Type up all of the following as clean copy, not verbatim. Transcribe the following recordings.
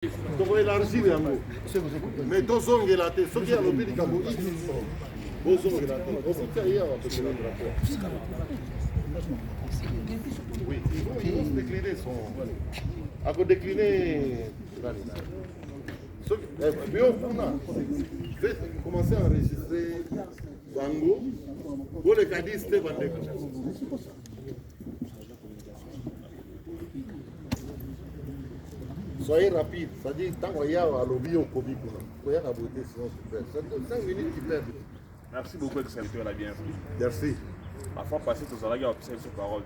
Donc élargir un mot. Mais dans son gelaté, ce qui a le pays Cabo, il son gelaté. Oui, ils vont décliner son. À quoi décliner. Faites commencer à enregistrer Bango pour les cadistes de Bandeko. Soyez rapide, c'est-à-dire tant qu'il y a un lobby au Covid, il y a un beauté, sinon tu perds. C'est 5 minutes qui perdent. Merci beaucoup, Excellent, la bienvenue. Merci. La fois passée, tu as observé ce parole.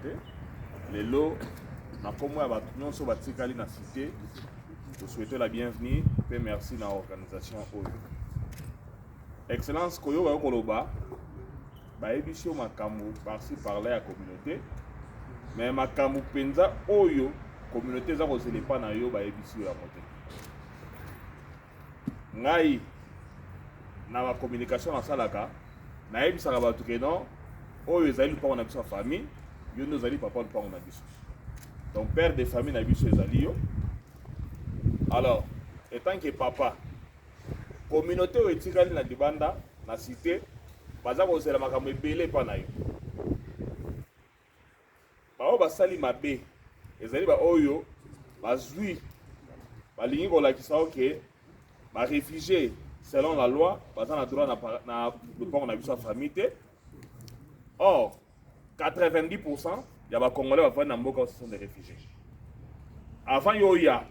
Les lots, nous avons sur la cité. Je souhaite la bienvenue et merci à l'organisation. Excellence, Koyo va Koloba, Baébisio Makamu, par-ci par-là, la communauté. Mais Makamu Penza, Oyo, communauté, ça ne pas na yo, Baébisio la montée. Ngai, na la communication dans Salaka, naïb Sarabatu Kenon, Oyo, Zali, pas on a sa famille, yo nous allons papa, pas on a biso. Donc, père de famille, n'a biso, Zali, yo. Alors, étant que papa, communauté où est-il na dibanda, na cité, baza ko sela makambo ebele pa na yo. Ba o basali mabe, ezali ba oyo, bazui, balingi ko lakisa ok, ba réfugié selon la loi, baza na droit na le port na biso famille. Or, 90% ya ba congolais ba fa na mboka ce sont des réfugiés. Avant yo ya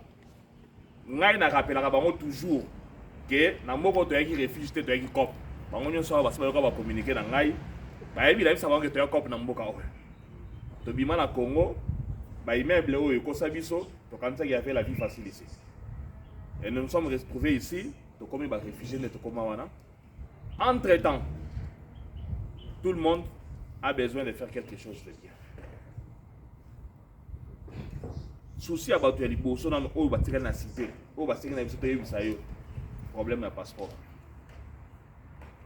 ngai na rappelaka bango toujours que na moko to yaki refuge te to yaki cop bango nyonso ba saba ba communiquer na ngai ba yebi la bisa bango to yaki cop na mboka oyo to bima na Congo ba immeuble oyo ko sabiso to kanisa qui avait la vie facile ici et nous nous sommes retrouvés ici to comme ba réfugiés ne to comme wana. Entre temps tout le monde a besoin de faire quelque chose de bien. Souci à battre les bourses dans le bâtiment de la cité, au bâtiment de la cité, problème de passeport.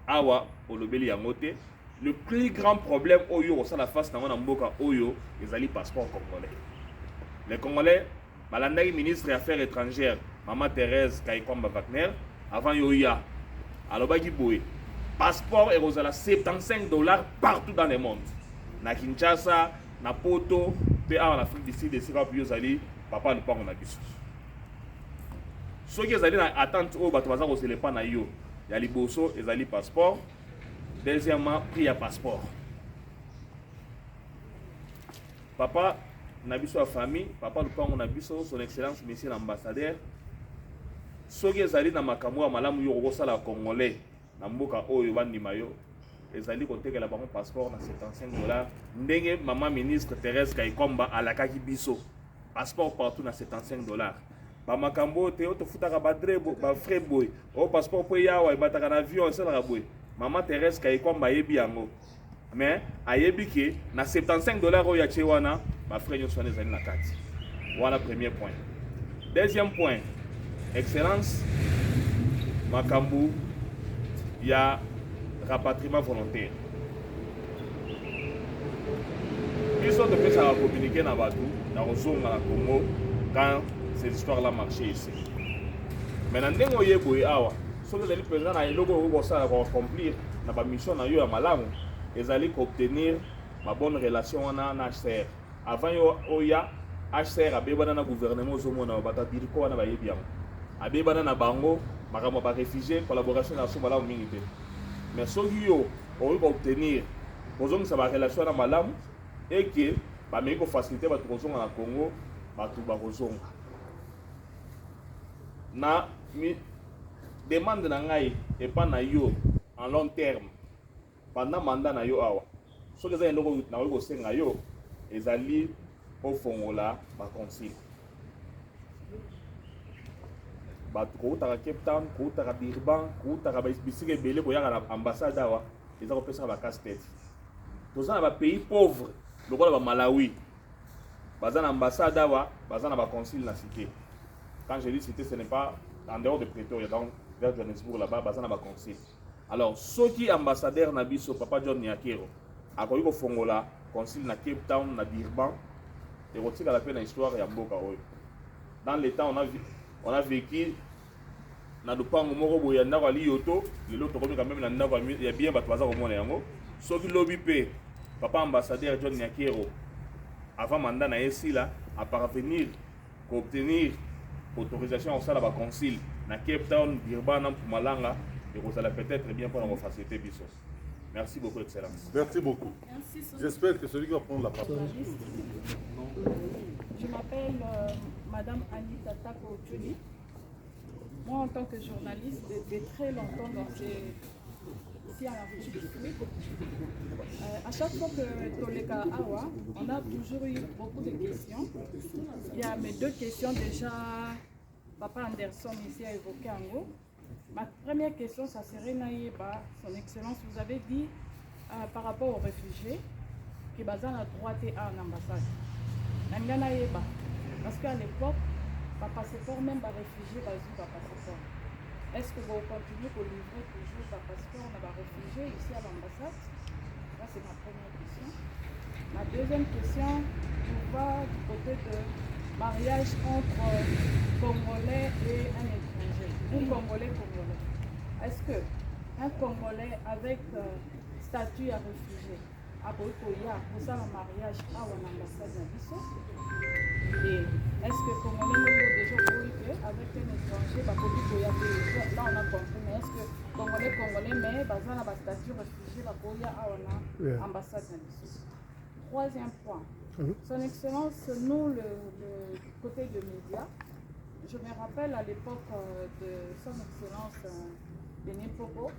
Awa, au lobeli à moté, le plus grand problème au yo, ça la face dans mon mboka oyo, ils allaient passeport congolais. Les Congolais, Malandari ministre des Affaires étrangères, Maman Thérèse Kaikwamba Wagner, avant Yoya, alors bagi boy, passeport et aux $75 partout dans le monde. Na Kinshasa, na Poto, en Afrique d'ici, des Syrah, puis Yozali, papa ne pas en abus. Ceux qui allaient attendre au bateau, c'est les panayo. Il y a les bossos, ils allaient passeport. Deuxièmement, prix à passeport. Papa n'a pas famille, papa ne pas en abus, son excellence, monsieur l'ambassadeur. Ceux qui allaient dans Makamua, Malam Yorosa, la Congolais, Namboka, Oyobandi Mayo. Les alliés ont été là un passeport à $75. Ndenge maman ministre Thérèse Kaikomba à la Kakibiso. Passeport partout à $75. Bamakambo te auto futaka badre ba frère boy. Au passeport pour yawa et bataka avion c'est la boy. Maman Thérèse Kaikomba yebi yango. Mais ayebi ke na $75 au ya chewana ba frère yo soné zali na kati. Voilà premier point. Deuxième point. Excellence Makambu ya rapatriement volontaire. Ils sont de plus à communiquer dans Badou, dans le Congo, quand ces histoires-là marchaient ici. Maintenant, nous avons eu ceux qui sont présents dans les logos pour accomplir la mission dans le Malamu, ils allaient obtenir ma bonne relation avec HCR. Avant, il y a HCR a béba dans le gouvernement, il y a battu ko na bayebi yango. A béba dans bango, makamo ba réfugié, collaboration na so bala minité. Mais ceux qui ont obtenir ça va relation à Malam et que va faciliter la transition dans le Congo, va tout na demande na ngai et pas na yo en long terme pendant mandat na yo awa. Ceux qui ont na yo senga yo ezali au fongola ba conseil. Bato koutaka Cape Town, koutaka Durban, koutaka bisika ebele koyaka na ambassade awa, eza kopesa ba casse-tête. Toza na ba pays pauvres, lokola ba Malawi. Baza na ambassade awa, baza na ba consul na cité. Quand je dis cité, ce n'est pas en dehors de Pretoria, donc vers Johannesburg là-bas, baza na ba consul. Alors, ceux qui ambassadeur na biso Papa John Nyakero, akoyi ko fongola consul na Cape Town na Durban, et retika la peine histoire ya mboka oyo. Dans les temps on a vécu na lupango moko boya ndako ali yoto lelo tokomi quand même na ndako ya bien bato baza komona yango soki lobi pe papa ambassadeur John Nyakero avant mandat na esila à parvenir pour obtenir autorisation au sala ba concile na Cape Town Durban na Mpumalanga et que ça la peut-être bien pour la faciliter biso. Merci beaucoup excellence. Merci beaucoup. J'espère que celui qui va prendre la parole. Je m'appelle Madame Anita Tako Tchuli. Moi, en tant que journaliste, depuis très longtemps ici en Afrique du Sud, à chaque fois que Toleka Awa, on a toujours eu beaucoup de questions. Il y a mes 2 questions déjà, Papa Anderson ici a évoqué en gros. Ma première question, ça serait Naïba, Son Excellence, vous avez dit par rapport aux réfugiés que Bazan a droit à une ambassade. Naïba, parce qu'à l'époque, pas passeport, même pas réfugié, pas passeport. Est-ce que vous continuez pour livrer toujours par passeport, on a réfugié ici à l'ambassade? Là, c'est ma première question. Ma deuxième question, on va du côté de mariage entre Congolais et un étranger. Un Congolais. Est-ce qu'un Congolais avec statut à réfugié a pour ça un mariage à l'ambassade de Bissau? Et est-ce que Congolais déjà avec un étranger, là on a compris, mais est-ce que Congolais, mais basé sur statut réfugié, à l'ambassade de Bissau? Troisième point, Son Excellence, nous, le côté de médias, je me rappelle à l'époque de Son Excellence Denis Pogo,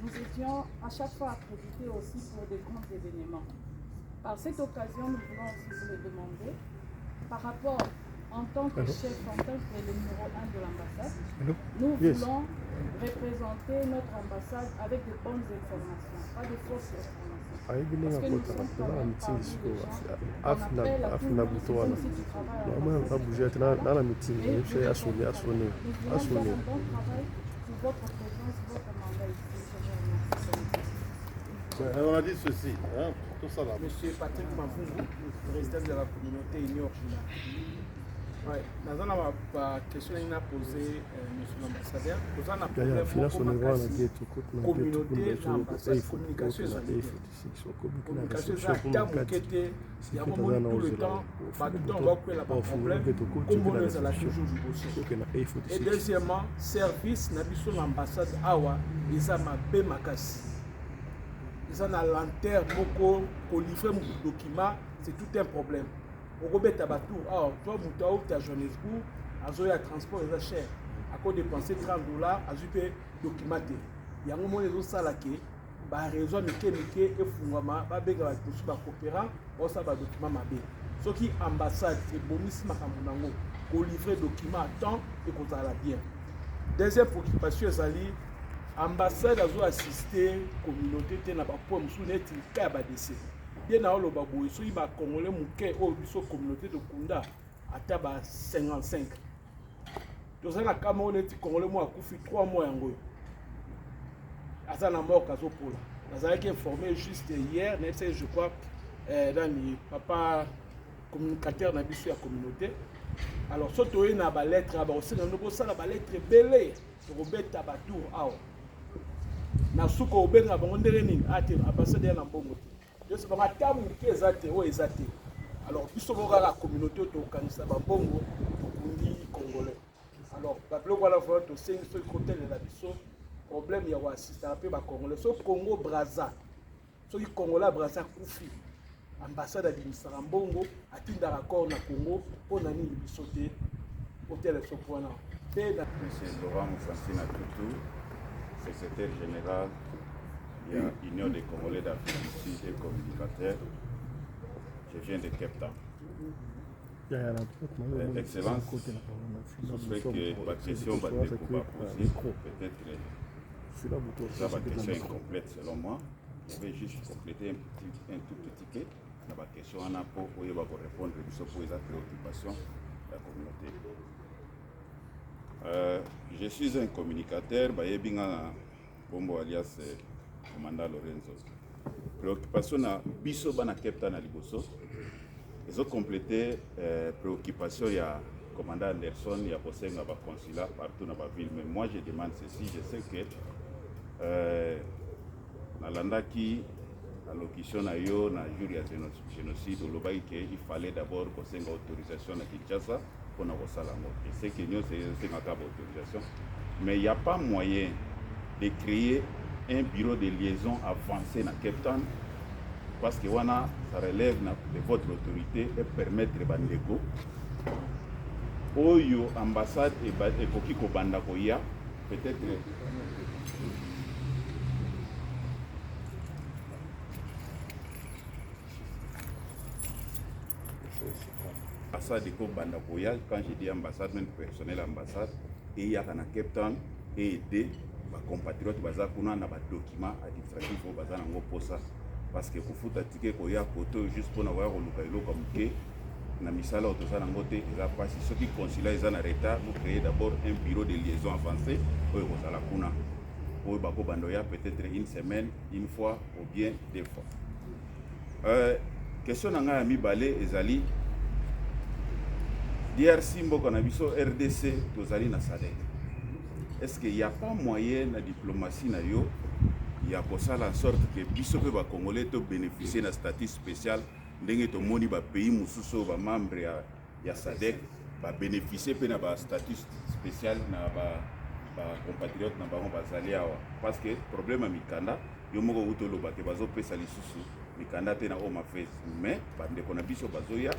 nous étions à chaque fois accrédités aussi pour des grands événements. Par cette occasion, nous voulons aussi vous le demander, par rapport en tant que chef, en tant que le numéro 1 de l'ambassade, nous voulons représenter notre ambassade avec de bonnes informations, pas de fausses informations. Parce que nous sommes quand même parmi les gens qu'on appelle à tout le monde, si tu travailles à l'ambassade. Nous voulons faire un bon travail pour votre présence, votre mandat ici. On a dit ceci, hein, tout ça là. Monsieur Patrick Mavungu, président de la communauté Union Originale. Oui, dans la question qu'il a posée, monsieur l'ambassadeur, nous avons un problème communauté, l'ambassade, communication, communication, il y a un moment tout le temps, pas tout le temps, on va créer un problème, comme on est à la toujours du bosso. Et deuxièmement, service, n'habite l'ambassade, awa, ils ont ma bémakasi. Ils ont la lanterne, pour livrer mon document, c'est tout un problème. Au Robert Tabatou, toi, tu as Johannesburg, tu as transport, c'est cher. À quoi dépenser $30, tu peux documenter. Il y a un moment où les autres qui ont raison de et Fungama, ils ont coopérant, ils ont un document. Ce qui est ambassade, c'est bonissime pour livrer document à temps et qu'on la bien. Deuxième préoccupation, c'est l'ambassade a assisté à la communauté qui a été décès. Il y a des Congolais qui ont été communauté de Kunda à 55. Dans un Cameroun, les Congolais ont fait 3 mois. Ils sont morts à Zopola. Ils ont été informés juste hier, je crois, dans le papa communicateur de la communauté. Alors, si tu as une lettre, tu as une lettre belle sur Robert Tabatou. Na suko obenga bango ndenge nini ate ambassadeur na mbongo te je ba tamu ke ezate o ezate alors biso boka la communauté to kanisa ba mbongo kundi congolais alors ba bloko wala vote to sengi so côté de la biso problème ya wa assistant pe ba congolais so Congo Brazza so ki Congola Brazza kufi ambassade administra mbongo atinda raccord na Congo pona nini biso te hôtel so pona pe na monsieur Laurent Moufassina Toutou, secrétaire général de l'Union des Congolais d'Afrique du Sud et communicateur. Je viens de Cape Town. Excellence, je sais que ma question va être poser, peut-être que ça va être une question incomplète selon moi. Je vais juste compléter un tout petit peu. La question en a pour répondre pour les préoccupations de la communauté. Je suis un communicateur, Bombo alias Commandant Lorenzo. Préoccupation na biso bana Cape Town na liboso. Ils ont complété préoccupation ya commandant Anderson, il y a posé un consulat partout dans la ville. Mais moi, je demande ceci, je sais que Nalandaki, à l'occasion de la jury de génocide, il fallait d'abord poser une autorisation à Kinshasa pour nous faire la mort. Je sais que nous, c'est une autorisation. Mais il n'y a pas moyen de créer un bureau de liaison avancé dans Cape Town parce que ça relève de votre autorité et permettre de bandeko. Oyo ambassade et Kokiko Bandakoya, peut-être. Ambassade de Bandakoya, quand je dis ambassade, même personnel ambassade, et il y a un Cape Town et aider les compatriotes baza kuna na ba documents administratifs au baza nango posa parce que pour foutre ticket ko ya koto juste pour avoir luka iloko muke na misala otoza nango te eza pasi soki consulat eza na retard vous créez d'abord un bureau de liaison avancé oyo kozala kuna oyo bako bandoya peut-être une semaine une fois ou bien deux fois question na ngai ya mibale ezali DRC mboka na biso RDC tozali na SADC. Est-ce qu'il n'y a pas moyen de diplomatie na yo ya kosala en sorte que biso pe ba Congolais to bénéficier d'un statut spécial ndenge to moni ba pays mususu ba membre ya SADC ba bénéficier pe na ba statut spécial na ba compatriotes na bango bazali awa parce que problème mikanda yo moko utolo ba ke bazo pesa lisusu mikanda te na o mafes mais bande ko na biso bazoya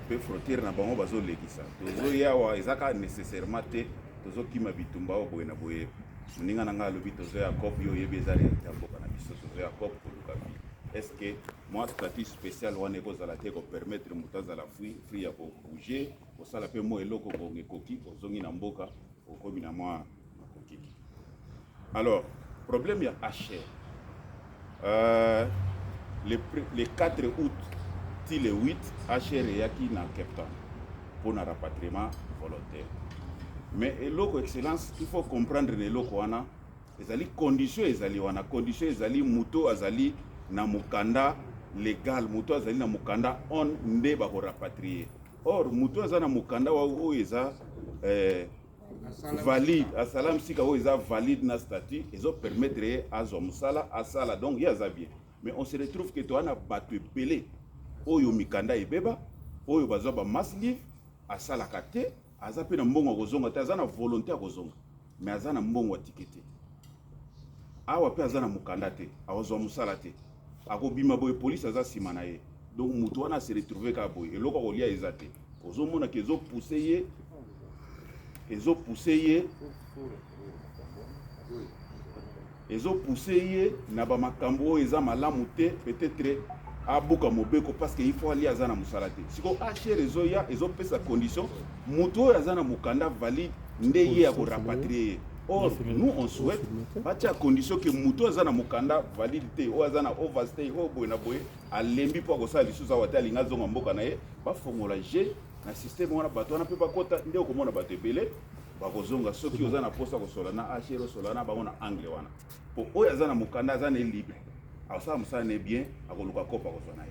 pe frontière na bango bazo lekisa tozoya wa ezaka nécessairement te tozo kima bitumba o boye na boye muninga nanga lobi tozo ya cop yo yebe ezali tamboka na biso tozo ya cop ko luka bi est-ce que moi statut spécial wana ko zala te ko permettre mutaza la free ya ko bouger ko sala pe mo eloko ko ngekoki ko zongi na mboka ko komi na moi koki. Alors problème ya HR le 4 août le 8 HR yaki na Cape Town pour un rapatriement volontaire. Mais l'autre excellence, il faut comprendre les locaux wana ezali condition ezali wana condition ezali muto azali na mukanda légal muto azali na mukanda on nde ba ko rapatrier. Or muto azali na mukanda wa o eza valide asalam sika o eza valide na statut ezo permettre azo musala asala donc ya za bien. Mais on se retrouve que to ana batu pelé oyo mikanda ebeba oyo bazwa ba mass live asala kate aza pe na mbongo kozonga te aza na volonté ya kozonga mais aza na mbongo tikete awa pe aza na mukanda te awazwa musala te akobima boye police aza sima na ye donc mutu wana se retrouver ka boye eloko kolia eza te ozomona ke ezo pousser ye na ba makambo eza malamu te peut-être abuka mobeko parce que il faut aller azana musala te siko HR ezoya ezopesa condition muto azana mukanda valide ndeye ya ko rapatrier. Or nous on souhaite batia condition que muto azana mukanda valide te o azana overstay o boy na boy alembi po ko sala lisusa wata linga zonga mboka na ye ba fongola je na système wana bato wana pe bakota nde ko mona bato ebele ba kozonga soki ozana posa ko sola na HR sola ba mona anglais wana po o azana mukanda azana libre ça me semble bien à koluka kopa kozona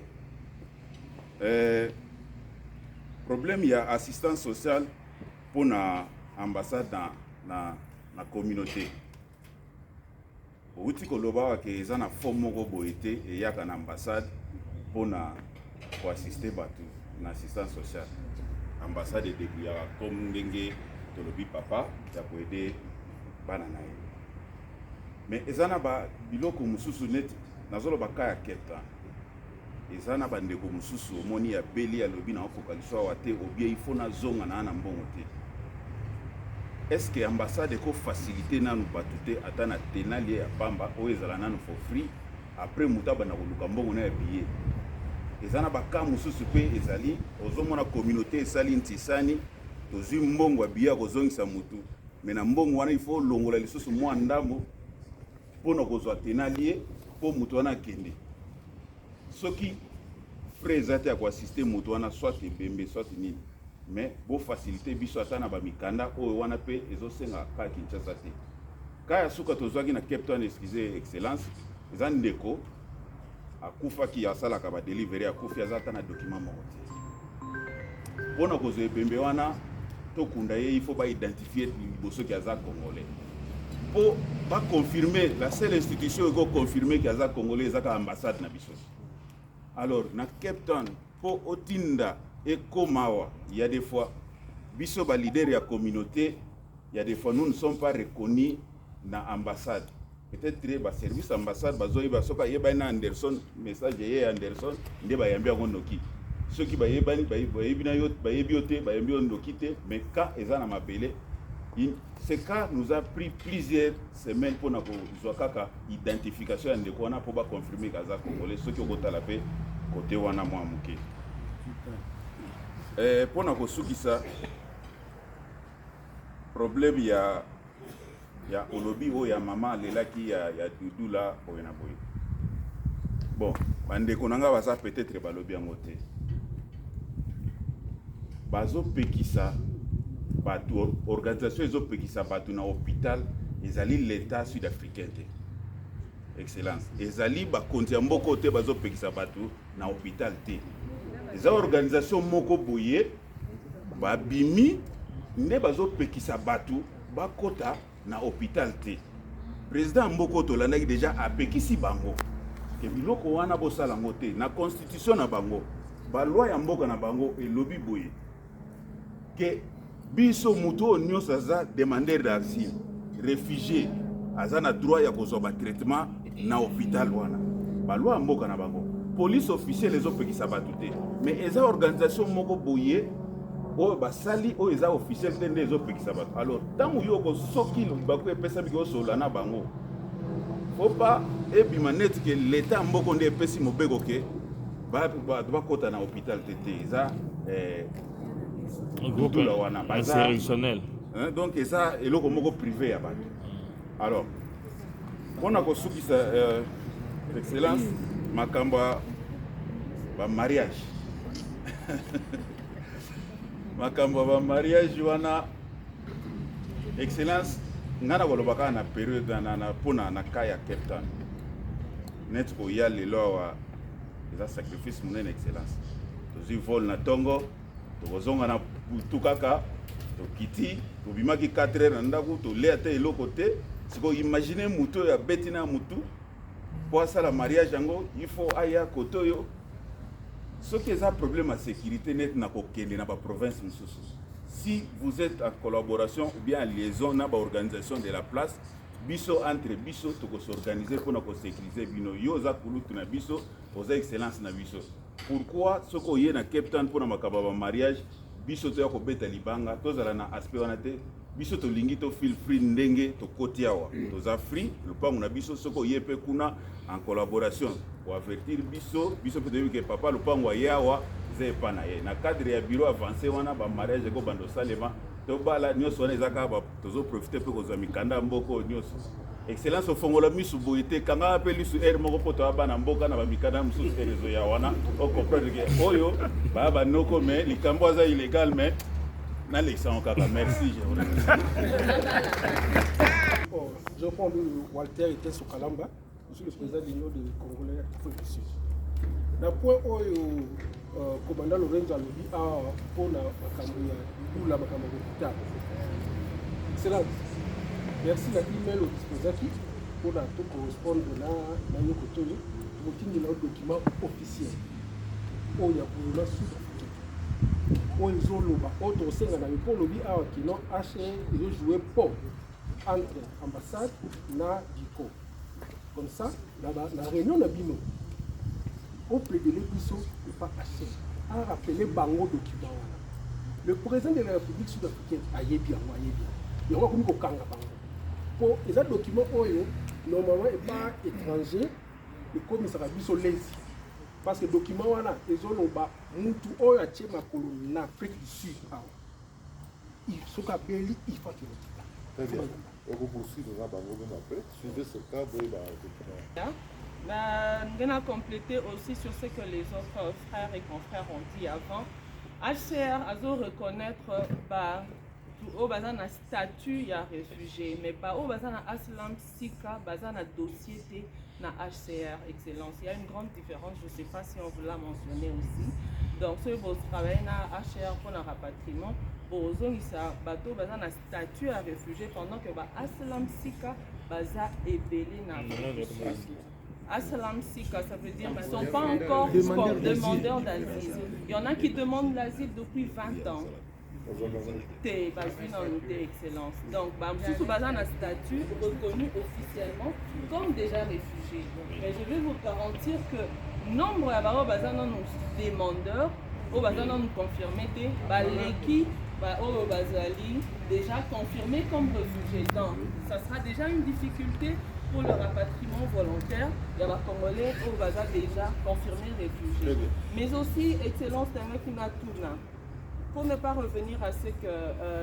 ye problème ya assistance sociale pour na ambassade na communauté outi koloba ke eza na forme moko boye te eyaka na ambassade pour na ko assister batu na assistance sociale ambassade edekuyaka comme ndenge tolobi papa ya ko aider bana na ye mais eza na ba biloko mususu neti nazolo bakaya keta ezana bandeko mususu omoni ya beli ya lobi na okokaliswa wate obie ifo na zonga na mbongo te. Est-ce que ambassade ko faciliter nanu batute atana tenali ya pamba o ezala nanu for free après mutaba na koluka mbongo na ya billet ezana baka mususu pe ezali ozomona communauté esali ntisani tozwi mbongo ya billet kozongisa mutu mais na mbongo wana ifo longola lisusu mwa ndambo pona kozwa tenali pour mutu wana kende soki frère ya ko assister mutu wana soit ebembe soit nini mais bo faciliter biso atana ba mikanda o wana pe ezosenga ka Kinshasa te kaya suka tozwaki na Cape Town excusez excellence ezan ndeko akufa ki asala ka ba delivery akufi azata na document moko te pona kozo ebembe wana il faut pas identifier ceux qui sont congolais. Pour pas confirmer, la seule institution qui a confirmé qu'il y a congolais, c'est l'ambassade na biso. Alors, na Cape Town, pour Otinda et Komawa, il y a des fois, biso ba leader de la communauté, il y a des fois nous ne sommes pas reconnus dans l'ambassade. Peut-être que le service ambassade, il y a Anderson, message de Anderson, il y a Noki. Ceux qui mais quand ils ont appelé, ce cas nous a pris plusieurs semaines pour nous identification de quoi pour confirmer que les Congolais, ceux qui ont la paix, côté wana moi muke. Pour nous souki ça, problème il y a olobi o ya maman lela qui ya dudu là oyena boy. Bon, bande konanga baza peut-être balobi ngote. Bazo pekisa batu organisation ezo pekisa batu na hôpital ezali l'état sud-africain te. Excellence. Ezali ba konti mboko te bazo pekisa batu na hôpital te. Eza organisation moko boye ba bimi nde bazo pekisa batu ba kota na hôpital te. Président mboko to landaki déjà a pekisi bango. Ke biloko wana bo sala ngote na constitution na bango. Ba loi ya mboka na bango elobi boye. Que biso muto nyonso aza demandeur d'asile, réfugié, aza na droit ya kozwa traitement na hôpital wana. Ba loi mboka na bango. Police officielle ezopekisa batu te. Mais eza organisation moko boye o basali o eza officiel te nde ezopekisa batu. Alors tango yoko soki bako epesa biko sola na bango. Faut pas ebima net que l'état mboko nde epesi mobeko ke ba kota na hôpital te eza insurrectionnel. Donc ça est le privé. Alors, on a conçu excellence, makamba mariage. Makamba mariage wana excellence ngana kolobaka na période na pona na kaya Cape Town. Net ko ya lelo wa eza sacrifice mon excellence. Tozi vol na tongo tozonga na tukaka to kiti to bimaki 4 heures na ndako to lea te eloko te siko imaginer muto ya betina mutu pour ça la mariage yango il faut aya kotoyo ce qui est un problème à sécurité net na kokende na ba province mususu. Si vous êtes en collaboration ou bien en liaison na ba organisation de la place biso entre biso to ko s'organiser pour na ko sécuriser bino yo za kulutu na biso oza excellence na biso. Pourquoi ce qu'on y a na Cape Town pour na makaba mariage biso to ya ko beta libanga to zala na aspect wana te biso to lingi to feel free ndenge to kotiawa to za free le pango na biso ce qu'on y pe kuna en collaboration pour avertir biso peut-être que papa le pango yawa ze pa na ye na cadre ya bureau avancé wana ba mariage ko bando salema to bala nyoso wana ezaka ba tozo profiter pe ko za mikanda mboko nyoso. Excellence au fongola misu boité kanga appeli su air moko poto abana mboka na bamikana musu rezo ya wana o comprendre que oyo baba noko mais likambo aza illégal mais na lection kaka merci je prends Walter était sur Kalamba je suis le président de l'Union des Congolais Afrique du Sud na point oyo commandant Lorenzo alobi a pona makambo ya dula makambo ya hôpital excellent. Merci la email au dispositif pour tout correspondre là dans le côté pour qu'il y ait un document officiel. Où il y a pour la sud-africaine. Où ils ont le bas. Autre aussi, on a eu pour le bien qui n'ont acheté, ils ont joué pour entre ambassade na Diko. Comme ça, la réunion n'a bino. On plaide les bisous ne pas acheter. À rappeler bango document. Le président de la République sud-africaine a bien. Il y a un peu de kanga bango. Pour les documents normalement n'est pas étranger le commissariat biso lazy parce que documents wana ezolo ba mutu oyo atie makolo na Afrique du Sud il faut qu'abeli il faut que très bien on vous poursuit dans bango même après suivez ce cas on a complété aussi sur ce que les autres frères et confrères ont dit avant. HCR a dû reconnaître surtout au bazar na statut ya réfugié mais pas au bazar na aslam sika bazar na dossier na HCR excellence. Il y a une grande différence, je ne sais pas si on vous l'a mentionné aussi. Donc ceux qui travaillent na HCR pour le rapatriement bozongi sa bateau bazar na statut ya réfugié pendant que ba aslam sika bazar ebelé na Aslam Sika, ça veut dire qu'ils ne sont pas encore demandeurs d'asile. Il y en a qui demandent l'asile depuis 20 ans. C'est excellence. Donc, sous un statut reconnu officiellement comme déjà réfugié. Mais je vais vous garantir que nombre de demandeurs, au bazar nous confirmé l'équipe au bazali déjà confirmé comme réfugié. Donc, ça sera déjà une difficulté pour le rapatriement volontaire. Il y a des Congolais au bazar déjà confirmé réfugiés. Mais aussi, excellence, pour ne pas revenir à ce que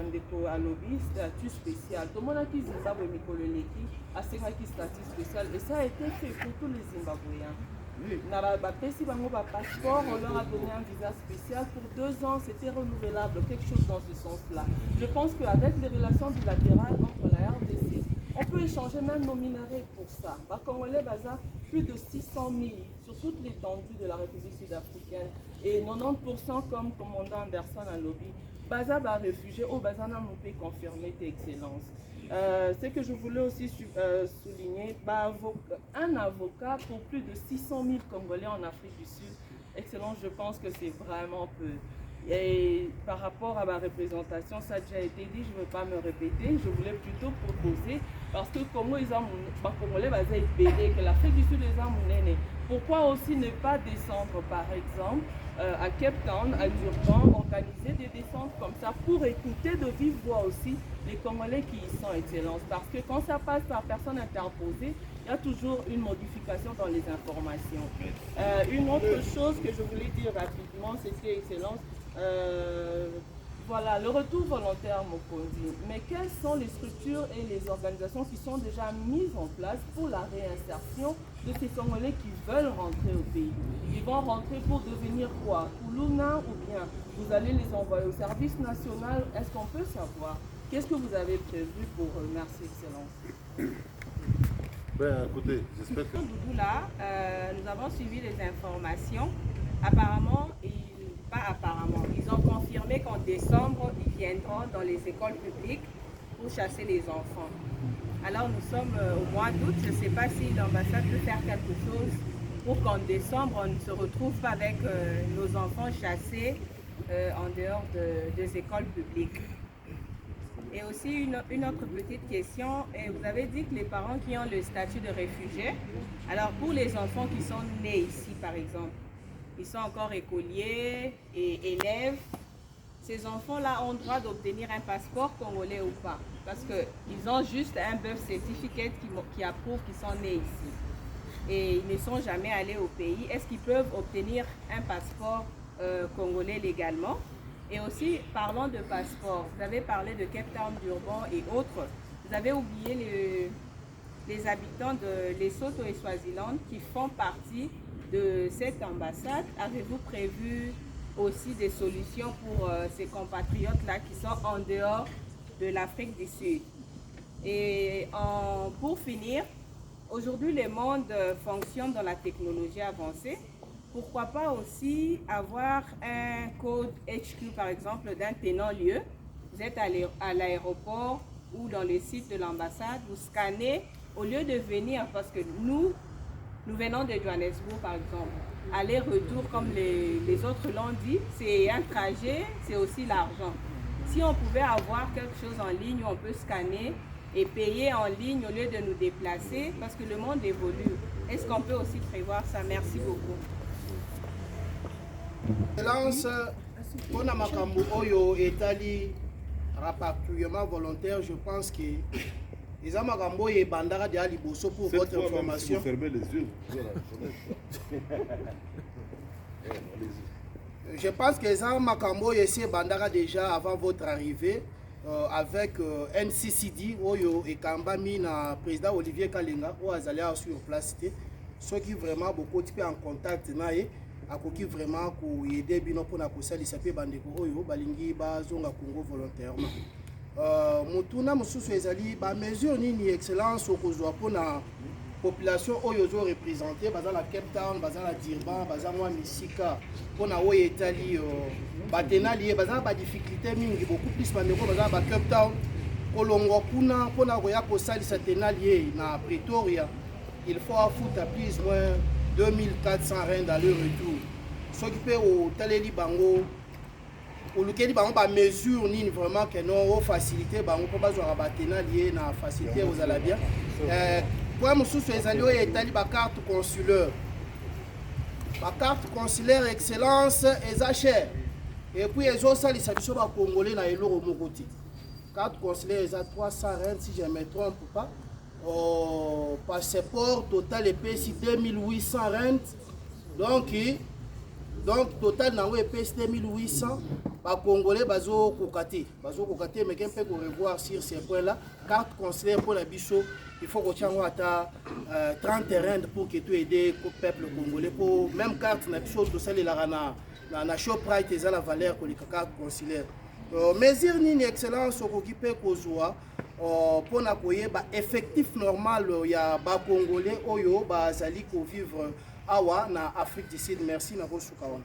Ndeko a lobby, statut spécial. Tout le monde a dit Zimbabwe Mikololeki a ce statut spécial et ça a été fait pour tous les Zimbabwéens. Passeport, on leur a donné un visa spécial pour 2 ans, c'était renouvelable, quelque chose dans ce sens-là. Je pense qu'avec les relations bilatérales entre la RDC, on peut échanger même nos minerais pour ça. Congolais Baza, plus de 600 000 sur toute l'étendue de la République sud-africaine et 90% comme commandant Anderson à lobby. Baza va réfugié au Baza n'a pas confirmé tes excellences. Ce que je voulais aussi souligner, un avocat pour plus de 600 000 Congolais en Afrique du Sud, excellence, je pense que c'est vraiment peu. Et par rapport à ma représentation, ça a déjà été dit, je ne veux pas me répéter, je voulais plutôt proposer, parce que Congo, ils ont Congolais, que l'Afrique du Sud, ils ont pourquoi aussi ne pas descendre, par exemple, à Cape Town, à Durban, organiser des descentes comme ça pour écouter de vive voix aussi les Congolais qui y sont excellence. Parce que quand ça passe par personne interposée, il y a toujours une modification dans les informations. Une autre chose que je voulais dire rapidement, c'était excellence. Voilà, le retour volontaire Mokondi. Mais quelles sont les structures et les organisations qui sont déjà mises en place pour la réinsertion de ces Congolais qui veulent rentrer au pays? Ils vont rentrer pour devenir quoi? Kuluna ou bien vous allez les envoyer au service national? Est-ce qu'on peut savoir? Qu'est-ce que vous avez prévu pour eux? Merci, Excellence. Ben, écoutez, j'espère que... Là, nous avons suivi les informations. Apparemment, ils ont confirmé qu'en décembre, ils viendront dans les écoles publiques pour chasser les enfants. Alors nous sommes au mois d'août, je ne sais pas si l'ambassade peut faire quelque chose pour qu'en décembre, on ne se retrouve pas avec nos enfants chassés en dehors des écoles publiques. Et aussi une autre petite question, vous avez dit que les parents qui ont le statut de réfugié, alors pour les enfants qui sont nés ici par exemple, ils sont encore écoliers et élèves. Ces enfants-là ont le droit d'obtenir un passeport congolais ou pas? Parce qu'ils ont juste un birth certificate qui approuve qu'ils sont nés ici. Et ils ne sont jamais allés au pays. Est-ce qu'ils peuvent obtenir un passeport congolais légalement? Et aussi, parlant de passeport, vous avez parlé de Cape Town, Durban et autres. Vous avez oublié les habitants de Lesotho et Swaziland qui font partie de cette ambassade. Avez-vous prévu aussi des solutions pour ces compatriotes-là qui sont en dehors de l'Afrique du Sud? Et pour finir, aujourd'hui le monde fonctionne dans la technologie avancée. Pourquoi pas aussi avoir un code HQ par exemple d'un tenant-lieu? Vous êtes à l'aéroport ou dans le site de l'ambassade, vous scannez au lieu de venir, parce que nous venons de Johannesburg par exemple, aller-retour comme les autres l'ont dit, c'est un trajet, c'est aussi l'argent. Si on pouvait avoir quelque chose en ligne où on peut scanner et payer en ligne au lieu de nous déplacer, parce que le monde évolue, est-ce qu'on peut aussi prévoir ça? Merci beaucoup. Excellence, pour la makambo oyo etali rapatriement volontaire, je pense que les amakambo et bandara de Aliboso pour votre information. Fermez les yeux. Je pense que les amakambo et ces bandara déjà avant votre arrivée avec NCCD oyo et Kambami na président Olivier Kalenga ou Azalia sur place, ceux qui vraiment beaucoup en contact nae. Akoki vraiment ko aider bino pona ko salisa pe bandeko oyo balingi bazonga Congo volontairement. motuna mosusu ezali ba mesure nini excellence okozwa mpona population oyo ozo représenter baza na Cape Town, baza na Durban, baza mwa misika mpona oyo etali batenali baza ba difficulté mingi beaucoup plus bandeko baza ba Cape Town kolongwa kuna mpona koya kosalisa tenali na Pretoria il faut afuta plus moins 2400 rand aller-retour soki mpe otaleli bango olukeli bango ba mesure nini vraiment que non facilité bango mpo bazwaka batenali na facilité ozala bien point mosusu ezali oyo etali bacarte consulaire. Bacarte consulaire excellence eza cher et puis ezosalisa biso bacongolais na eloko moko te. Carte consulaire eza 300 rand si je ne me trompe pas. Passeport total epesi 2800 rand. Donc total nango epesi 2800. Bacongolais bazo kokate mais qu'un peu revoir sur ces points là. Carte consulaire pour la biso il faut que tu aies 30 rand pour que tu aides le peuple congolais. Pour même carte, na Shoprite eza la valeur pour les carte consulaire. Mesure ni excellence okokipe kozwa pour na koyeba effectif normal ya ba congolais oyo bazali ko vivre awa na Afrique du Sud. Merci na kosuka wana.